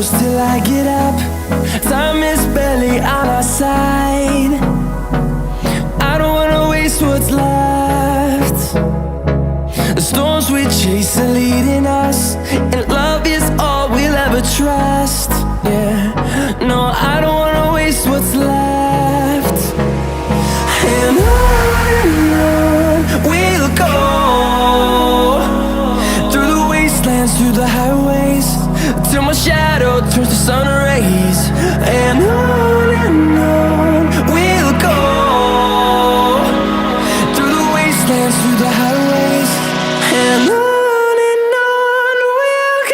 close till I get up. Time is barely on our side. I don't wanna waste what's left. The storms we chase are leading us, and love is all we'll ever trust. Yeah, no, I don't wanna waste what's left. And on we'll go, through the wastelands, through the highways, till my shadow turns to sun rays. And on we'll go, through the wastelands, through the highways, and on we'll go.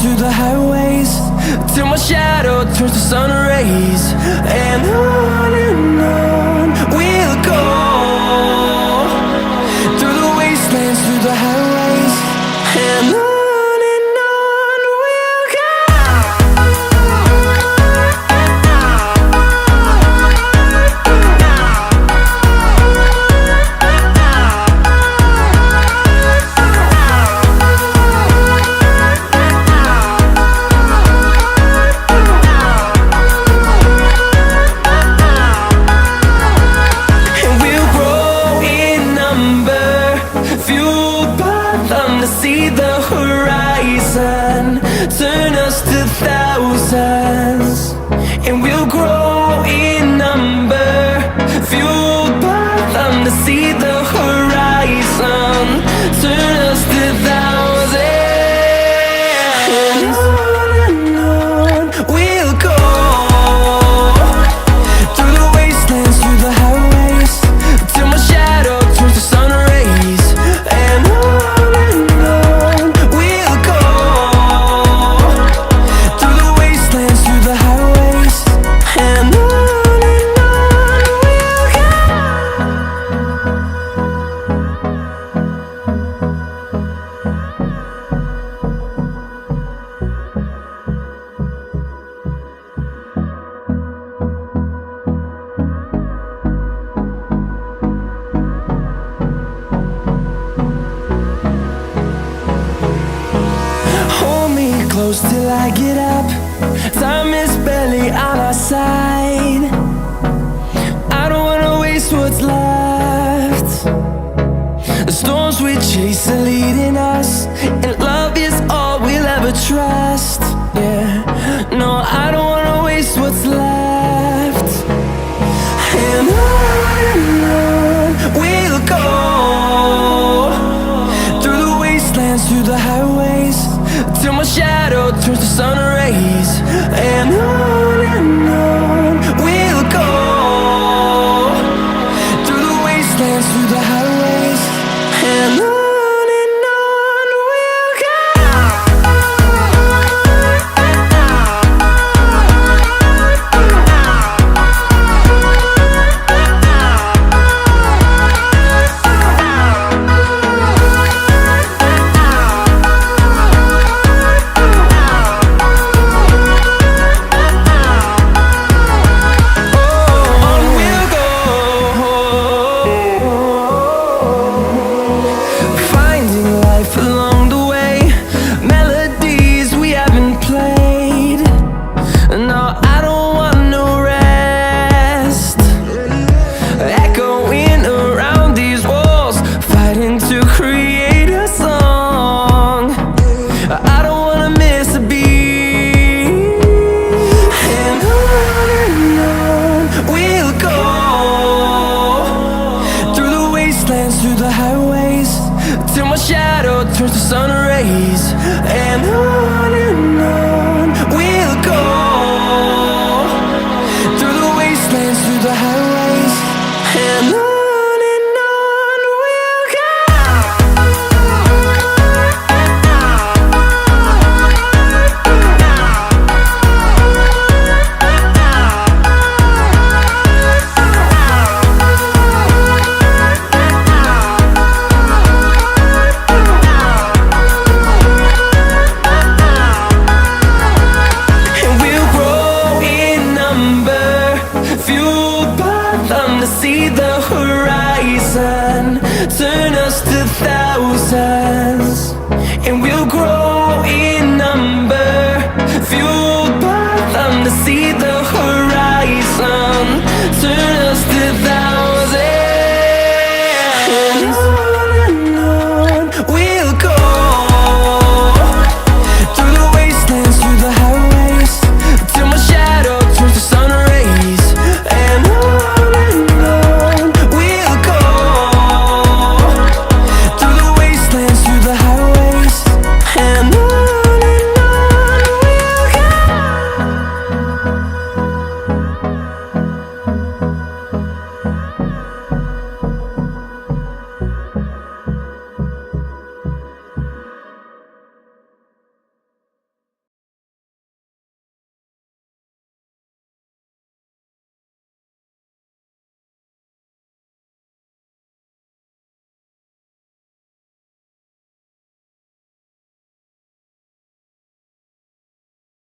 Through the highways, till my shadow turns to sun rays. And on we'll go, through the wastelands, through the highways, and on we'll go. To see the horizon turn us to thousands, and we'll grow in number, fueled by them. To see the horizon turn us to thousands, and on we'll go, through the wastelands, through the highways, till my shadow turns to sun rays. And close till I get up. Time is barely on our side. I don't wanna waste what's left. The storms we chase are leading us, and love is all we'll ever trust. Yeah, no, I don't wanna waste what's left. And on we'll go, through the wastelands, through the highways, till my shadow turns to sun rays. And on we'll go, through the wastelands, through the highways, and on we'll go. wastelands, through the highways, till my shadow turns to sun rays. And on we'll go, through the wastelands, through the highways, and on we'll go. To see the horizon turn us to thousands, and we'll grow